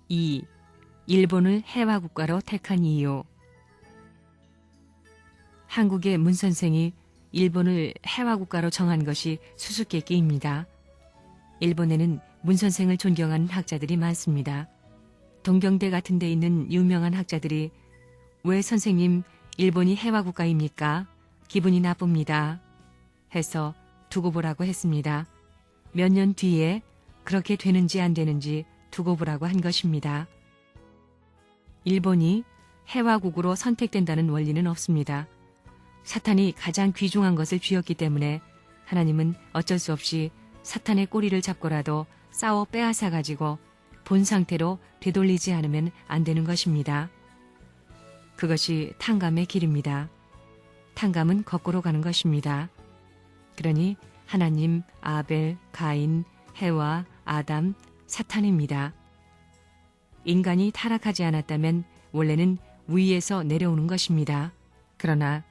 2. 일본을 해화국가로 택한 이유. 한국의 문 선생이 일본을 해화국가로 정한 것이 수수께끼입니다. 일본에는 문 선생을 존경하는 학자들이 많습니다. 동경대 같은 데 있는 유명한 학자들이 왜 선생님 일본이 해화국가입니까? 기분이 나쁩니다. 해서 두고 보라고 했습니다. 몇 년 뒤에 그렇게 되는지 안 되는지 두고 보라고 한 것입니다. 일본이 해화국으로 선택된다는 원리는 없습니다. 사탄이 가장 귀중한 것을 쥐었기 때문에 하나님은 어쩔 수 없이 사탄의 꼬리를 잡고라도 싸워 빼앗아 가지고 본 상태로 되돌리지 않으면 안 되는 것입니다. 그것이 탕감의 길입니다. 탕감은 거꾸로 가는 것입니다. 그러니 하나님, 아벨, 가인, 해와, 아담, 사탄입니다. 인간이 타락하지 않았다면 원래는 위에서 내려오는 것입니다. 그러나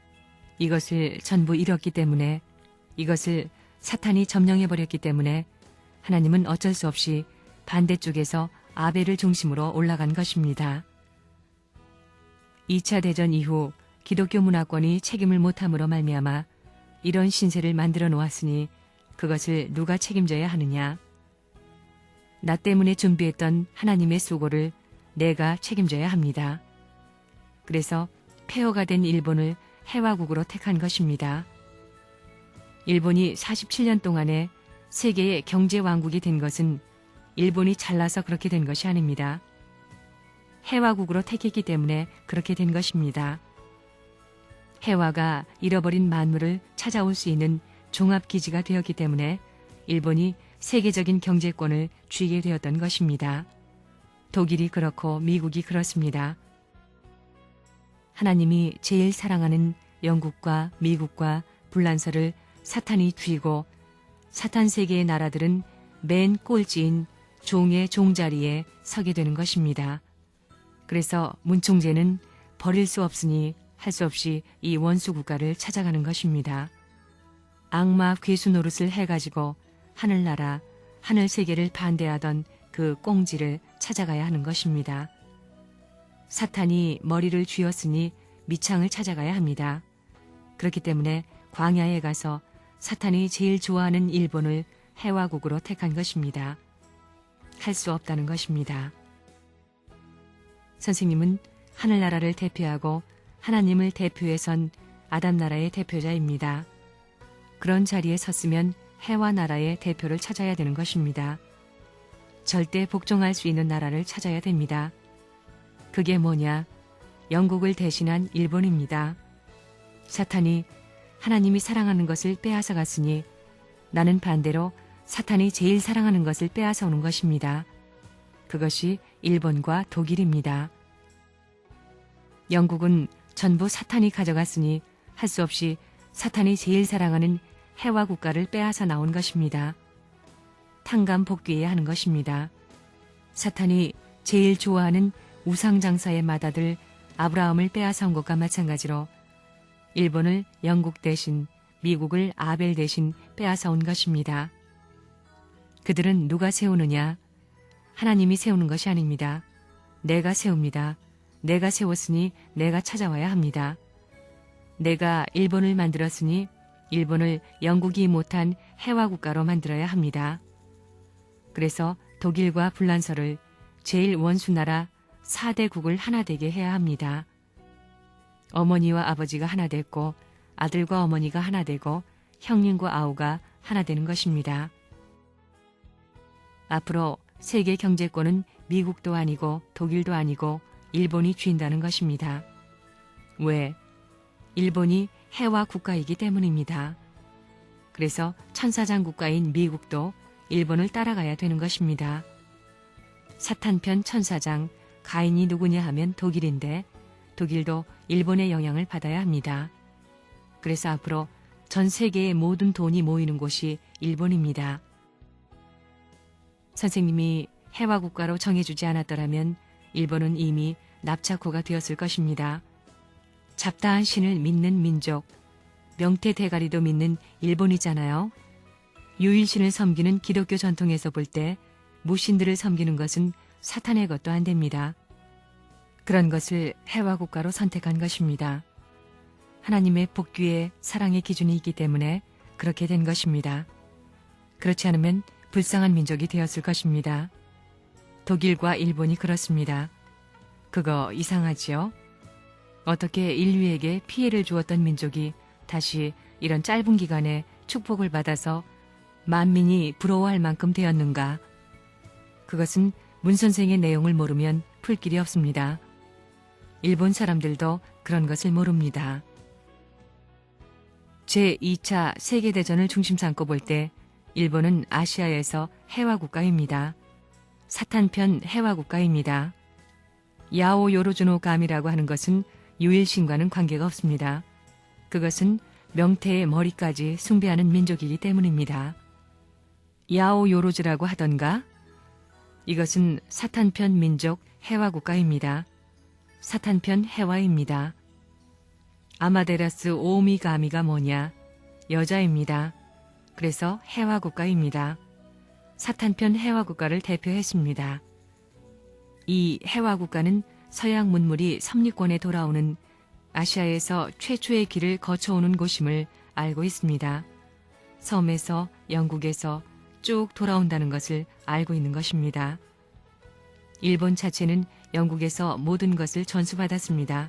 이것을 전부 잃었기 때문에, 이것을 사탄이 점령해버렸기 때문에 하나님은 어쩔 수 없이 반대쪽에서 아벨을 중심으로 올라간 것입니다. 2차 대전 이후 기독교 문화권이 책임을 못함으로 말미암아 이런 신세를 만들어 놓았으니 그것을 누가 책임져야 하느냐? 나 때문에 준비했던 하나님의 수고를 내가 책임져야 합니다. 그래서 폐허가 된 일본을 해화국으로 택한 것입니다. 일본이 47년 동안에 세계의 경제왕국이 된 것은 일본이 잘나서 그렇게 된 것이 아닙니다. 해화국으로 택했기 때문에 그렇게 된 것입니다. 해화가 잃어버린 만물을 찾아올 수 있는 종합기지가 되었기 때문에 일본이 세계적인 경제권을 쥐게 되었던 것입니다. 독일이 그렇고 미국이 그렇습니다. 하나님이 제일 사랑하는 영국과 미국과 불란서를 사탄이 쥐고 사탄 세계의 나라들은 맨 꼴찌인 종의 종자리에 서게 되는 것입니다. 그래서 문총재는 버릴 수 없으니 할 수 없이 이 원수 국가를 찾아가는 것입니다. 악마 괴수 노릇을 해가지고 하늘나라, 하늘세계를 반대하던 그 꽁지를 찾아가야 하는 것입니다. 사탄이 머리를 쥐었으니 밑창을 찾아가야 합니다. 그렇기 때문에 광야에 가서 사탄이 제일 좋아하는 일본을 해화국으로 택한 것입니다. 할 수 없다는 것입니다. 선생님은 하늘나라를 대표하고 하나님을 대표해 선 아담나라의 대표자입니다. 그런 자리에 섰으면 해와 나라의 대표를 찾아야 되는 것입니다. 절대 복종할 수 있는 나라를 찾아야 됩니다. 그게 뭐냐? 영국을 대신한 일본입니다. 사탄이 하나님이 사랑하는 것을 빼앗아 갔으니 나는 반대로 사탄이 제일 사랑하는 것을 빼앗아 오는 것입니다. 그것이 일본과 독일입니다. 영국은 전부 사탄이 가져갔으니 할 수 없이 사탄이 제일 사랑하는 해화 국가를 빼앗아 나온 것입니다. 탕감 복귀해야 하는 것입니다. 사탄이 제일 좋아하는 우상장사의 맏아들 아브라함을 빼앗아 온 것과 마찬가지로 일본을 영국 대신, 미국을 아벨 대신 빼앗아 온 것입니다. 그들은 누가 세우느냐? 하나님이 세우는 것이 아닙니다. 내가 세웁니다. 내가 세웠으니 내가 찾아와야 합니다. 내가 일본을 만들었으니 일본을 영국이 못한 해화국가로 만들어야 합니다. 그래서 독일과 불란서를 제일 원수나라 4대국을 하나 되게 해야 합니다. 어머니와 아버지가 하나 됐고 아들과 어머니가 하나 되고 형님과 아우가 하나 되는 것입니다. 앞으로 세계 경제권은 미국도 아니고 독일도 아니고 일본이 쥔다는 것입니다. 왜? 일본이 해화 국가이기 때문입니다. 그래서 천사장 국가인 미국도 일본을 따라가야 되는 것입니다. 사탄편 천사장 가인이 누구냐 하면 독일인데 독일도 일본의 영향을 받아야 합니다. 그래서 앞으로 전 세계의 모든 돈이 모이는 곳이 일본입니다. 선생님이 해화 국가로 정해주지 않았더라면 일본은 이미 납작호가 되었을 것입니다. 잡다한 신을 믿는 민족, 명태 대가리도 믿는 일본이잖아요. 유일신을 섬기는 기독교 전통에서 볼 때 무신들을 섬기는 것은 사탄의 것도 안 됩니다. 그런 것을 해와 국가로 선택한 것입니다. 하나님의 복귀의 사랑의 기준이 있기 때문에 그렇게 된 것입니다. 그렇지 않으면 불쌍한 민족이 되었을 것입니다. 독일과 일본이 그렇습니다. 그거 이상하지요? 어떻게 인류에게 피해를 주었던 민족이 다시 이런 짧은 기간에 축복을 받아서 만민이 부러워할 만큼 되었는가? 그것은 문 선생의 내용을 모르면 풀 길이 없습니다. 일본 사람들도 그런 것을 모릅니다. 제2차 세계대전을 중심 삼고 볼 때 일본은 아시아에서 해화 국가입니다. 사탄편 해화 국가입니다. 야오 요로주노 감이라고 하는 것은 유일신과는 관계가 없습니다. 그것은 명태의 머리까지 숭배하는 민족이기 때문입니다. 야오 요로즈라고 하던가? 이것은 사탄편 민족 해화 국가입니다. 사탄편 해화입니다. 아마데라스 오미가미가 뭐냐? 여자입니다. 그래서 해화 국가입니다. 사탄편 해화 국가를 대표했습니다. 이 해화 국가는 서양 문물이 삼리권에 돌아오는 아시아에서 최초의 길을 거쳐오는 곳임을 알고 있습니다. 섬에서 영국에서 쭉 돌아온다는 것을 알고 있는 것입니다. 일본 자체는 영국에서 모든 것을 전수받았습니다.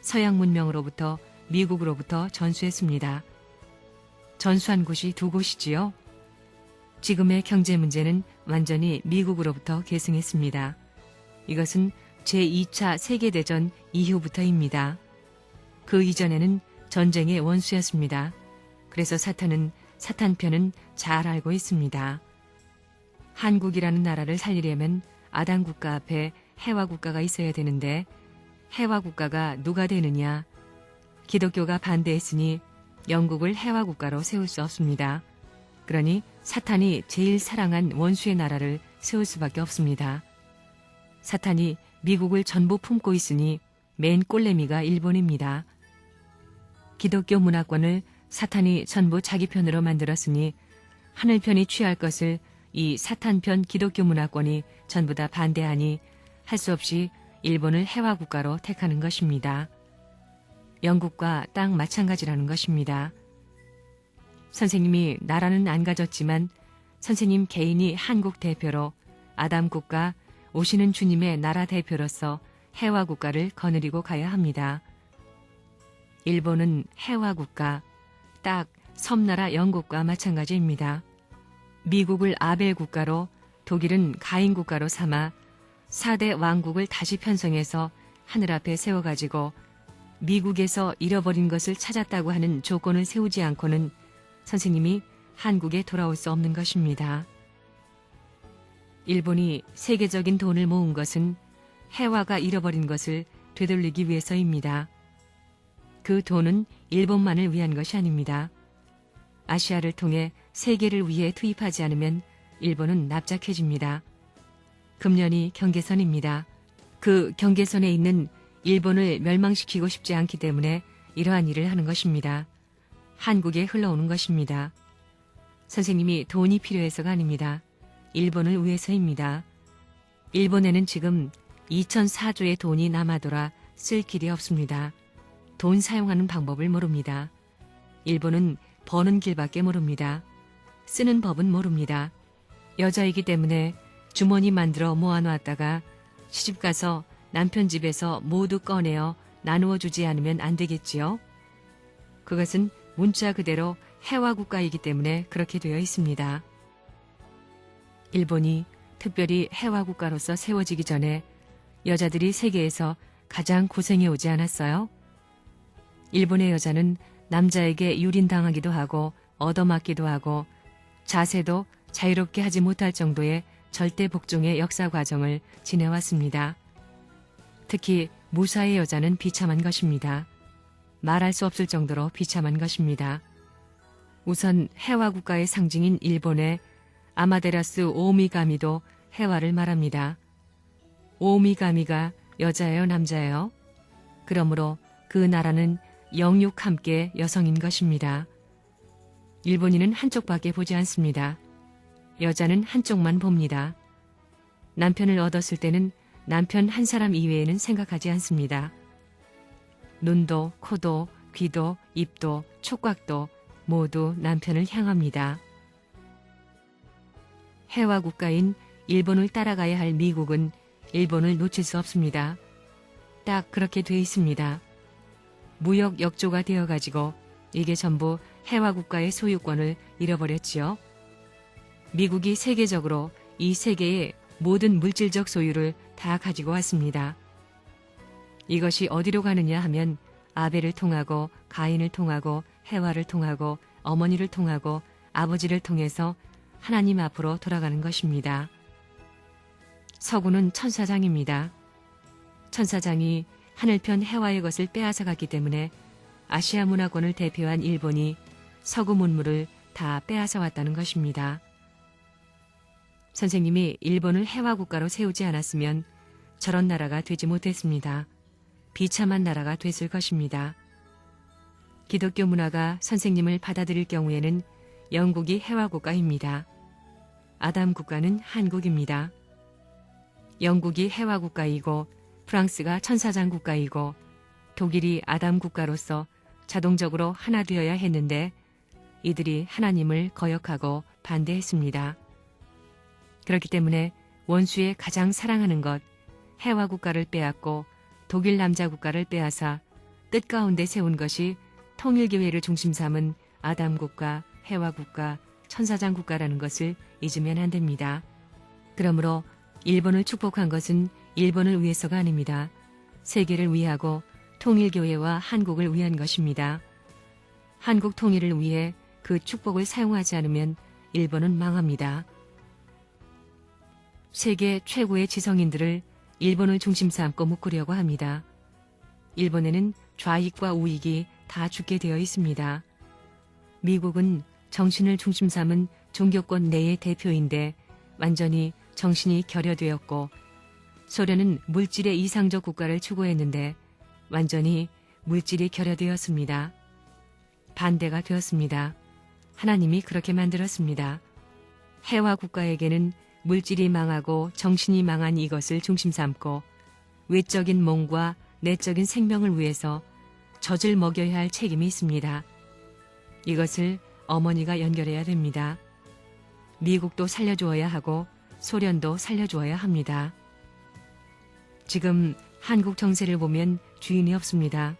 서양 문명으로부터 미국으로부터 전수했습니다. 전수한 곳이 두 곳이지요. 지금의 경제 문제는 완전히 미국으로부터 계승했습니다. 이것은 제2차 세계대전 이후부터입니다. 그 이전에는 전쟁의 원수였습니다. 그래서 사탄편은 잘 알고 있습니다. 한국이라는 나라를 살리려면 아당 국가 앞에 해화 국가가 있어야 되는데 해화 국가가 누가 되느냐? 기독교가 반대했으니 영국을 해화 국가로 세울 수 없습니다. 그러니 사탄이 제일 사랑한 원수의 나라를 세울 수밖에 없습니다. 사탄이 미국을 전부 품고 있으니 맨 꼴레미가 일본입니다. 기독교 문화권을 사탄이 전부 자기 편으로 만들었으니 하늘편이 취할 것을 이 사탄편 기독교 문화권이 전부 다 반대하니 할 수 없이 일본을 해화 국가로 택하는 것입니다. 영국과 딱 마찬가지라는 것입니다. 선생님이 나라는 안 가졌지만 선생님 개인이 한국 대표로 아담 국가 오시는 주님의 나라 대표로서 해화 국가를 거느리고 가야 합니다. 일본은 해화 국가, 딱 섬나라 영국과 마찬가지입니다. 미국을 아벨 국가로 독일은 가인 국가로 삼아 4대 왕국을 다시 편성해서 하늘 앞에 세워가지고 미국에서 잃어버린 것을 찾았다고 하는 조건을 세우지 않고는 선생님이 한국에 돌아올 수 없는 것입니다. 일본이 세계적인 돈을 모은 것은 해화가 잃어버린 것을 되돌리기 위해서입니다. 그 돈은 일본만을 위한 것이 아닙니다. 아시아를 통해 세계를 위해 투입하지 않으면 일본은 납작해집니다. 금년이 경계선입니다. 그 경계선에 있는 일본을 멸망시키고 싶지 않기 때문에 이러한 일을 하는 것입니다. 한국에 흘러오는 것입니다. 선생님이 돈이 필요해서가 아닙니다. 일본을 위해서입니다. 일본에는 지금 2004조의 돈이 남아돌아 쓸 길이 없습니다. 돈 사용하는 방법을 모릅니다. 일본은 버는 길밖에 모릅니다. 쓰는 법은 모릅니다. 여자이기 때문에 주머니 만들어 모아놓았다가 시집가서 남편 집에서 모두 꺼내어 나누어 주지 않으면 안 되겠지요. 그것은 문자 그대로 해화 국가이기 때문에 그렇게 되어 있습니다. 일본이 특별히 해화 국가로서 세워지기 전에 여자들이 세계에서 가장 고생해 오지 않았어요? 일본의 여자는 남자에게 유린당하기도 하고 얻어맞기도 하고 자세도 자유롭게 하지 못할 정도의 절대 복종의 역사 과정을 지내왔습니다. 특히 무사의 여자는 비참한 것입니다. 말할 수 없을 정도로 비참한 것입니다. 우선 해화 국가의 상징인 일본의 아마데라스 오미가미도 해화를 말합니다. 오미가미가 여자예요, 남자예요? 그러므로 그 나라는 영육 함께 여성인 것입니다. 일본인은 한쪽밖에 보지 않습니다. 여자는 한쪽만 봅니다. 남편을 얻었을 때는 남편 한 사람 이외에는 생각하지 않습니다. 눈도, 코도, 귀도, 입도, 촉각도 모두 남편을 향합니다. 해와 국가인 일본을 따라가야 할 미국은 일본을 놓칠 수 없습니다. 딱 그렇게 돼 있습니다. 무역 역조가 되어가지고 이게 전부 해와 국가의 소유권을 잃어버렸지요. 미국이 세계적으로 이 세계의 모든 물질적 소유를 다 가지고 왔습니다. 이것이 어디로 가느냐 하면 아벨을 통하고 가인을 통하고 해와를 통하고 어머니를 통하고 아버지를 통해서 하나님 앞으로 돌아가는 것입니다. 서구는 천사장입니다. 천사장이 하늘편 해와의 것을 빼앗아 갔기 때문에 아시아 문화권을 대표한 일본이 서구 문물을 다 빼앗아 왔다는 것입니다. 선생님이 일본을 해와 국가로 세우지 않았으면 저런 나라가 되지 못했습니다. 비참한 나라가 됐을 것입니다. 기독교 문화가 선생님을 받아들일 경우에는 영국이 해와 국가입니다. 아담 국가는 한국입니다. 영국이 해와 국가이고 프랑스가 천사장 국가이고 독일이 아담 국가로서 자동적으로 하나 되어야 했는데 이들이 하나님을 거역하고 반대했습니다. 그렇기 때문에 원수의 가장 사랑하는 것 해와 국가를 빼앗고 독일 남자 국가를 빼앗아 뜻 가운데 세운 것이 통일교회를 중심 삼은 아담 국가, 해와 국가, 천사장 국가라는 것을 잊으면 안 됩니다. 그러므로 일본을 축복한 것은 일본을 위해서가 아닙니다. 세계를 위하고 통일교회와 한국을 위한 것입니다. 한국 통일을 위해 그 축복을 사용하지 않으면 일본은 망합니다. 세계 최고의 지성인들을 일본을 중심 삼고 묶으려고 합니다. 일본에는 좌익과 우익이 다 죽게 되어 있습니다. 미국은 정신을 중심 삼은 종교권 내의 대표인데 완전히 정신이 결여되었고 소련은 물질의 이상적 국가를 추구했는데 완전히 물질이 결여되었습니다. 반대가 되었습니다. 하나님이 그렇게 만들었습니다. 해와 국가에게는 물질이 망하고 정신이 망한 이것을 중심 삼고 외적인 몸과 내적인 생명을 위해서 젖을 먹여야 할 책임이 있습니다. 이것을 어머니가 연결해야 됩니다. 미국도 살려주어야 하고 소련도 살려주어야 합니다. 지금 한국 정세를 보면 주인이 없습니다.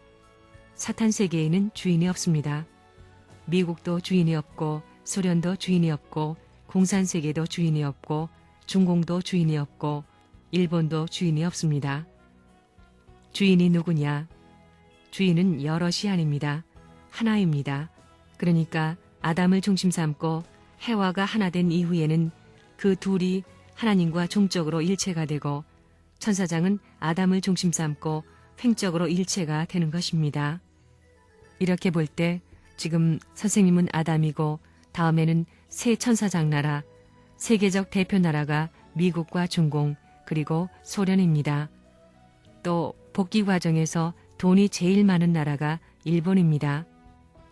사탄 세계에는 주인이 없습니다. 미국도 주인이 없고 소련도 주인이 없고 공산세계도 주인이 없고 중공도 주인이 없고 일본도 주인이 없습니다. 주인이 누구냐? 주인은 여럿이 아닙니다. 하나입니다. 그러니까 아담을 중심 삼고 해와가 하나 된 이후에는 그 둘이 하나님과 종적으로 일체가 되고 천사장은 아담을 중심 삼고 횡적으로 일체가 되는 것입니다. 이렇게 볼 때 지금 선생님은 아담이고 다음에는 새 천사장 나라, 세계적 대표 나라가 미국과 중공 그리고 소련입니다. 또 복귀 과정에서 돈이 제일 많은 나라가 일본입니다.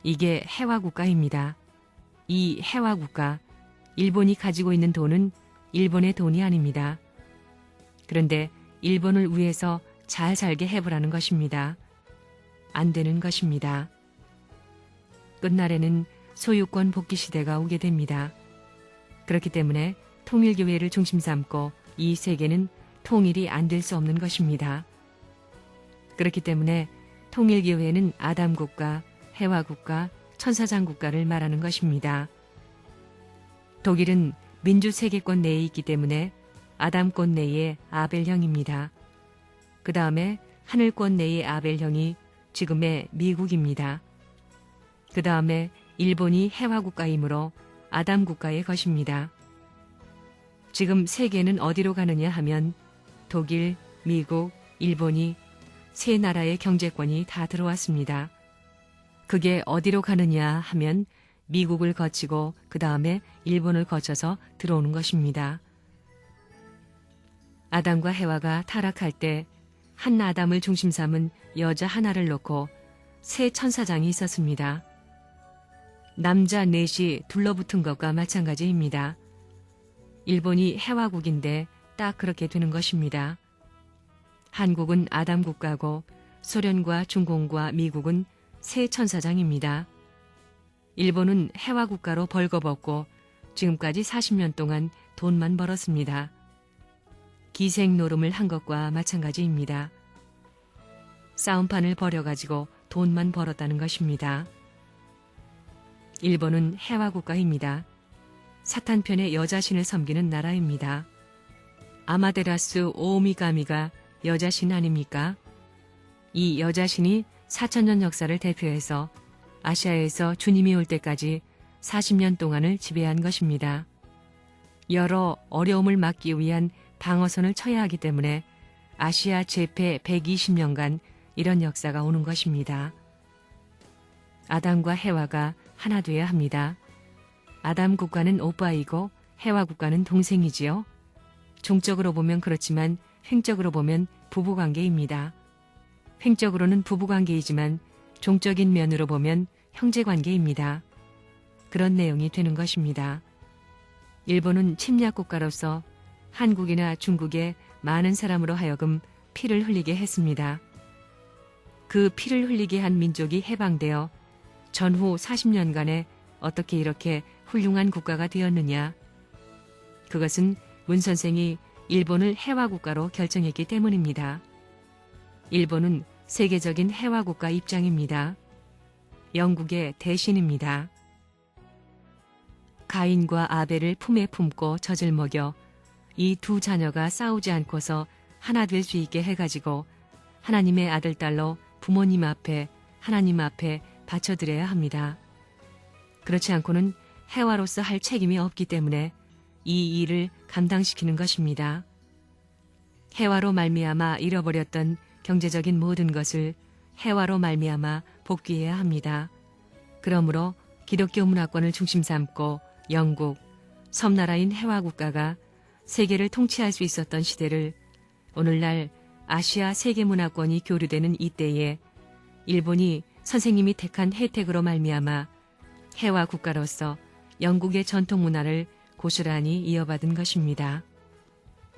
이게 해와 국가입니다. 이 해와 국가, 일본이 가지고 있는 돈은 일본의 돈이 아닙니다. 그런데 일본을 위해서 잘 살게 해보라는 것입니다. 안 되는 것입니다. 끝날에는 소유권 복귀 시대가 오게 됩니다. 그렇기 때문에 통일교회를 중심 삼고 이 세계는 통일이 안 될 수 없는 것입니다. 그렇기 때문에 통일교회는 아담 국가, 해와 국가, 천사장 국가를 말하는 것입니다. 독일은 민주 세계권 내에 있기 때문에 아담권 내의 아벨형입니다. 그 다음에 하늘권 내의 아벨형이 지금의 미국입니다. 그 다음에 일본이 해와 국가이므로 아담 국가의 것입니다. 지금 세계는 어디로 가느냐 하면 독일, 미국, 일본이 세 나라의 경제권이 다 들어왔습니다. 그게 어디로 가느냐 하면 미국을 거치고 그 다음에 일본을 거쳐서 들어오는 것입니다. 아담과 해와가 타락할 때 한 아담을 중심 삼은 여자 하나를 놓고 세 천사장이 있었습니다. 남자 넷이 둘러붙은 것과 마찬가지입니다. 일본이 해와국인데 딱 그렇게 되는 것입니다. 한국은 아담 국가고 소련과 중공과 미국은 새 천사장입니다. 일본은 해화 국가로 벌거벗고 지금까지 40년 동안 돈만 벌었습니다. 기생 노름을 한 것과 마찬가지입니다. 싸움판을 벌여가지고 돈만 벌었다는 것입니다. 일본은 해화 국가입니다. 사탄편의 여자신을 섬기는 나라입니다. 아마테라스 오미가미가 여자신 아닙니까? 이 여자신이 4,000년 역사를 대표해서 아시아에서 주님이 올 때까지 40년 동안을 지배한 것입니다. 여러 어려움을 막기 위한 방어선을 쳐야 하기 때문에 아시아 제패 120년간 이런 역사가 오는 것입니다. 아담과 해와가 하나 되어야 합니다. 아담 국가는 오빠이고 해와 국가는 동생이지요. 종적으로 보면 그렇지만 횡적으로 보면 부부관계입니다. 횡적으로는 부부관계이지만 종적인 면으로 보면 형제관계입니다. 그런 내용이 되는 것입니다. 일본은 침략국가로서 한국이나 중국의 많은 사람으로 하여금 피를 흘리게 했습니다. 그 피를 흘리게 한 민족이 해방되어 전후 40년간에 어떻게 이렇게 훌륭한 국가가 되었느냐. 그것은 문 선생이 일본을 해화국가로 결정했기 때문입니다. 일본은 세계적인 해화국가 입장입니다. 영국의 대신입니다. 가인과 아벨을 품에 품고 젖을 먹여 이 두 자녀가 싸우지 않고서 하나 될 수 있게 해가지고 하나님의 아들, 딸로 부모님 앞에 하나님 앞에 바쳐드려야 합니다. 그렇지 않고는 해와로서 할 책임이 없기 때문에 이 일을 감당시키는 것입니다. 해와로 말미암아 잃어버렸던 경제적인 모든 것을 해와로 말미암아 복귀해야 합니다. 그러므로 기독교 문화권을 중심 삼고 영국, 섬나라인 해와 국가가 세계를 통치할 수 있었던 시대를 오늘날 아시아 세계 문화권이 교류되는 이때에 일본이 선생님이 택한 혜택으로 말미암아 해와 국가로서 영국의 전통 문화를 고스란히 이어받은 것입니다.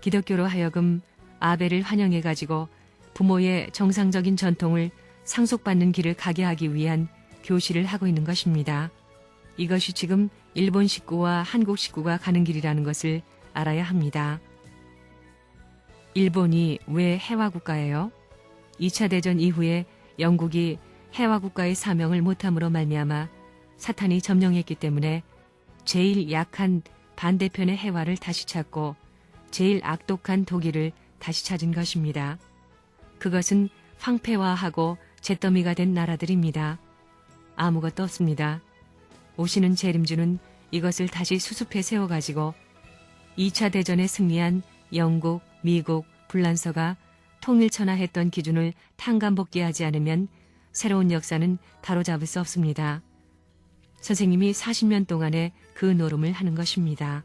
기독교로 하여금 아벨을 환영해가지고 부모의 정상적인 전통을 상속받는 길을 가게 하기 위한 교실을 하고 있는 것입니다. 이것이 지금 일본 식구와 한국 식구가 가는 길이라는 것을 알아야 합니다. 일본이 왜 해화국가예요? 2차 대전 이후에 영국이 해화국가의 사명을 못함으로 말미암아 사탄이 점령했기 때문에 제일 약한 반대편의 해화를 다시 찾고 제일 악독한 독일을 다시 찾은 것입니다. 그것은 황폐화하고 잿더미가 된 나라들입니다. 아무것도 없습니다. 오시는 재림주는 이것을 다시 수습해 세워가지고 2차 대전에 승리한 영국, 미국, 불란서가 통일천하했던 기준을 탕감복귀하지 않으면 새로운 역사는 바로잡을 수 없습니다. 선생님이 40년 동안에 그 노름을 하는 것입니다.